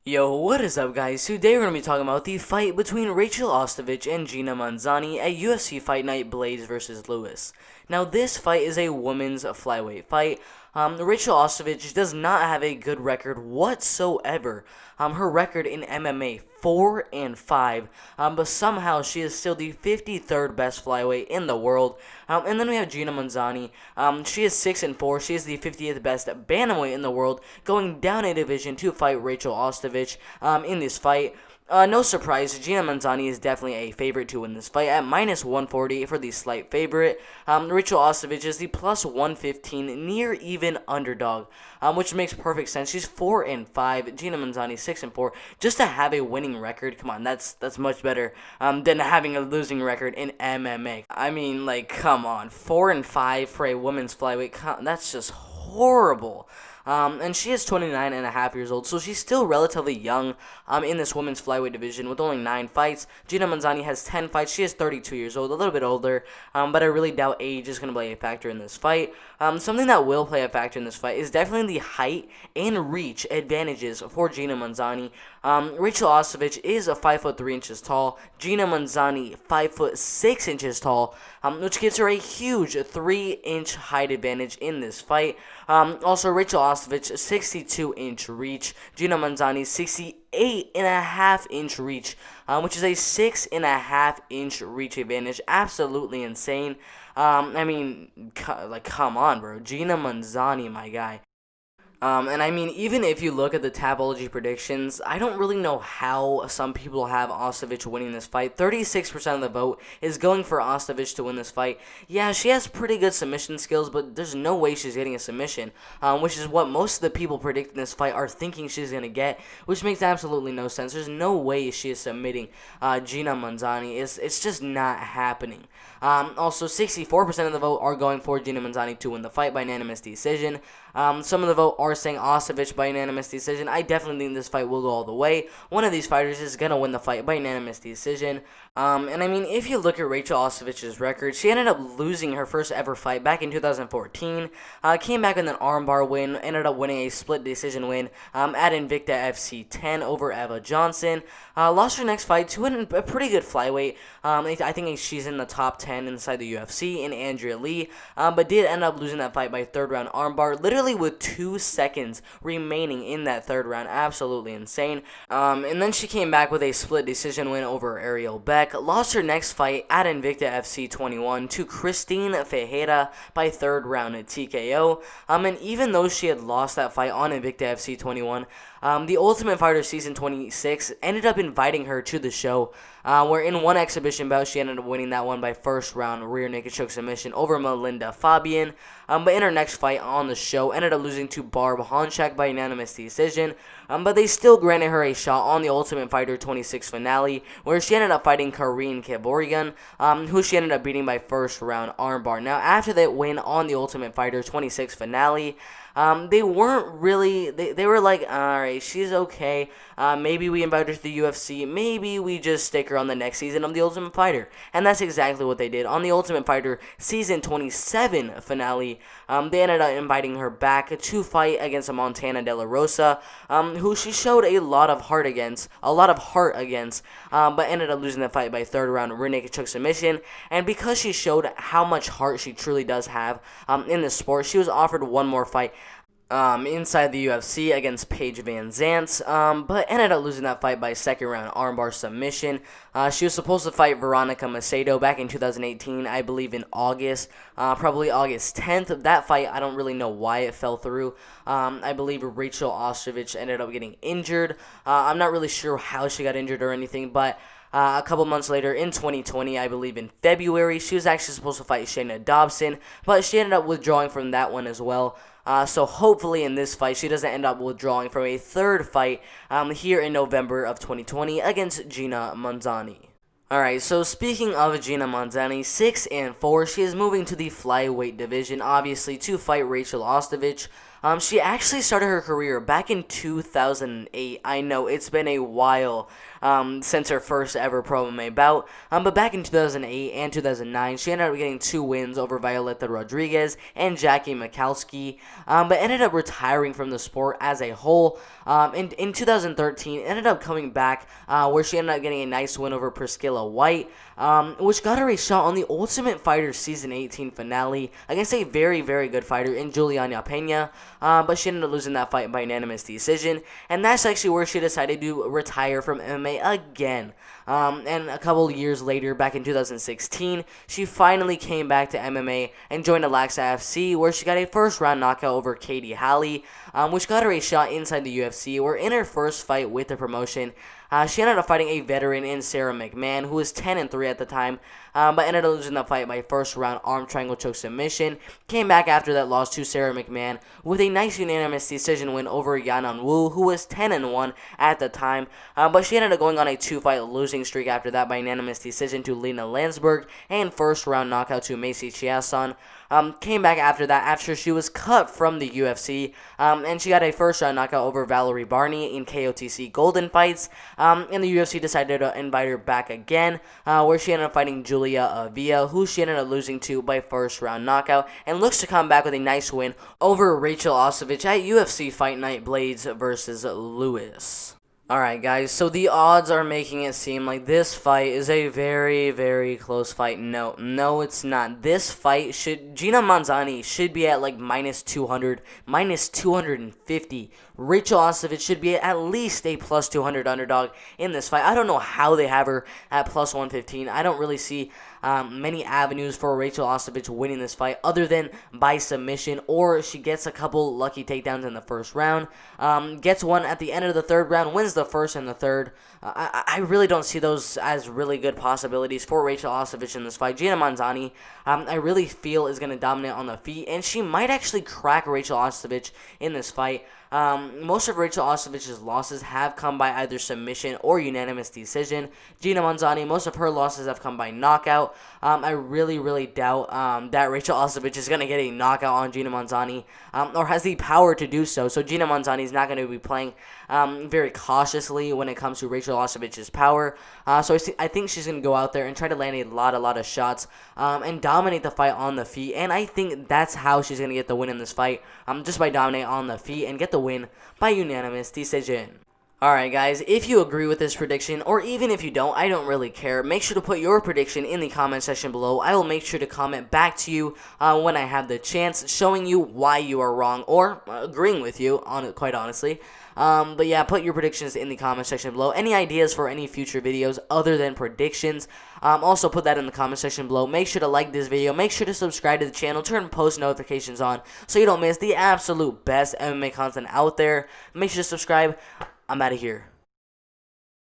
Yo, what is up, guys? Today we're going to be talking about the fight between Rachael Ostovich and Gina Mazany at UFC Fight Night Blades vs. Lewis. Now, this fight is a women's flyweight fight. Rachael Ostovich does not have a good record whatsoever. Her record in MMA, 4-5, but somehow she is still the 53rd best flyweight in the world. And then we have Gina Mazany. She is 6-4. She is the 50th best bantamweight in the world, going down a division to fight Rachael Ostovich in this fight. No surprise, Gina Mazany is definitely a favorite to win this fight at minus 140 for the slight favorite. Rachael Ostovich is the plus 115 near even underdog, which makes perfect sense. She's 4-5. Gina Mazany 6-4. Just to have a winning record, come on, that's much better than having a losing record in MMA. I mean, like, come on, 4-5 for a women's flyweight. That's just horrible. And she is 29 and a half years old, so she's still relatively young in this women's flyweight division with only 9 fights. Gina Mazany has 10 fights. She is 32 years old, a little bit older, but I really doubt age is going to play a factor in this fight. Something that will play a factor in this fight is definitely the height and reach advantages for Gina Mazany. Rachael Ostovich is 5'3" tall. Gina Mazany 5'6" tall, which gives her a huge 3-inch height advantage in this fight. Also, Rachael Ostovich 62-inch reach. Gina Mazany 68.5-inch reach, which is a 6.5-inch reach advantage. Absolutely insane. I mean, come on, bro. Gina Mazany, my guy. And I mean, even if you look at the Tapology predictions, I don't really know how some people have Ostovich winning this fight. 36% of the vote is going for Ostovich to win this fight. Yeah, she has pretty good submission skills, but there's no way she's getting a submission, which is what most of the people predicting this fight are thinking she's going to get, which makes absolutely no sense. There's no way she is submitting Gina Mazany. It's just not happening. Also, 64% of the vote are going for Gina Mazany to win the fight by unanimous decision. Some of the vote are saying Ostovich by unanimous decision. I definitely think this fight will go all the way. One of these fighters is going to win the fight by unanimous decision. And I mean, if you look at Rachael Ostovich's record, she ended up losing her first ever fight back in 2014. Came back with an armbar win, ended up winning a split decision win at Invicta FC 10 over Eva Johnson. Lost her next fight to a pretty good flyweight. I think she's in the top 10 inside the UFC in Andrea Lee, but did end up losing that fight by third round armbar, literally with 2 seconds remaining in that third round. Absolutely insane. And then she came back with a split decision win over Ariel Beck. Lost her next fight at Invicta FC 21 to Christine Ferreira by third round at TKO. And even though she had lost that fight on Invicta FC 21, the Ultimate Fighter Season 26 ended up inviting her to the show, where in one exhibition bout, she ended up winning that one by first round rear naked choke submission over Melinda Fabian. But in her next fight on the show, ended up losing to Barb Honchak by unanimous decision. But they still granted her a shot on the Ultimate Fighter 26 finale, where she ended up fighting Karine Kevorkian, who she ended up beating by first round armbar. Now, after that win on the Ultimate Fighter 26 finale, they weren't really, they were like, alright, she's okay, maybe we invite her to the UFC, maybe we just stick her on the next season of The Ultimate Fighter, and that's exactly what they did. On the Ultimate Fighter Season 27 finale, they ended up inviting her back to fight against Montana De La Rosa, who she showed a lot of heart against, but ended up losing the fight by third round rear naked choke submission. And because she showed how much heart she truly does have in this sport, she was offered one more fight inside the UFC against Paige Van Zant, but ended up losing that fight by second round armbar submission. She was supposed to fight Veronica Macedo back in 2018, I believe in August, probably August 10th. That fight, I don't really know why it fell through. I believe Rachael Ostovich ended up getting injured. I'm not really sure how she got injured or anything, but a couple months later, in 2020, I believe in February, she was actually supposed to fight Shayna Dobson, but she ended up withdrawing from that one as well. So hopefully in this fight, she doesn't end up withdrawing from a third fight here in November of 2020 against Gina Mazany. Alright, so speaking of Gina Mazany, 6-4, she is moving to the flyweight division, obviously, to fight Rachael Ostovich. She actually started her career back in 2008. I know it's been a while since her first ever pro MMA bout, but back in 2008 and 2009, she ended up getting 2 wins over Violeta Rodriguez and Jackie Mikowski, but ended up retiring from the sport as a whole. In 2013, ended up coming back where she ended up getting a nice win over Priscilla White, which got her a shot on the Ultimate Fighter Season 18 finale against a very, very good fighter in Juliana Pena, but she ended up losing that fight by unanimous decision, and that's actually where she decided to retire from MMA again. And a couple years later, back in 2016, she finally came back to MMA and joined Alexa FC, where she got a first-round knockout over Katie Halley, which got her a shot inside the UFC, where in her first fight with the promotion, she ended up fighting a veteran in Sarah McMahon, who was 10-3 at the time, but ended up losing the fight by first-round arm triangle choke submission. Came back after that loss to Sarah McMahon with a nice unanimous decision win over Yanan Wu, who was 10-1 at the time, but she ended up going on a 2-fight losing streak after that by unanimous decision to Lena Landsberg and first-round knockout to Macy Chiasson. Came back after that after she was cut from the UFC, and she got a first-round knockout over Valerie Barney in KOTC Golden Fights, and the UFC decided to invite her back again, where she ended up fighting Julia Avila, who she ended up losing to by first-round knockout, and looks to come back with a nice win over Rachael Ostovich at UFC Fight Night Blades versus Lewis. Alright guys, so the odds are making it seem like this fight is a very, very close fight. No, it's not. This fight Gina Mazany should be at like minus 200, minus 250. Rachael Ostovich should be at least a plus 200 underdog in this fight. I don't know how they have her at plus 115. I don't really see many avenues for Rachael Ostovich winning this fight other than by submission, or she gets a couple lucky takedowns in the first round, gets one at the end of the third round, wins the first and the third. I really don't see those as really good possibilities for Rachael Ostovich in this fight. Gina Mazany, I really feel is going to dominate on the feet, and she might actually crack Rachael Ostovich in this fight. Most of Rachael Ostovich's losses have come by either submission or unanimous decision. Gina Mazany, most of her losses have come by knockout. I really doubt that Rachael Ostovich is going to get a knockout on Gina Mazany, or has the power to do so. So Gina Mazany is not going to be playing very cautiously when it comes to Rachael Ostovich's power. So I think she's going to go out there and try to land a lot of shots and dominate the fight on the feet. And I think that's how she's going to get the win in this fight, just by dominating on the feet and get the win by unanimous decision. Alright guys, if you agree with this prediction, or even if you don't, I don't really care. Make sure to put your prediction in the comment section below. I will make sure to comment back to you when I have the chance, showing you why you are wrong, or agreeing with you, quite honestly. But yeah, put your predictions in the comment section below. Any ideas for any future videos other than predictions, also put that in the comment section below. Make sure to like this video. Make sure to subscribe to the channel. Turn post notifications on so you don't miss the absolute best MMA content out there. Make sure to subscribe. I'm out of here.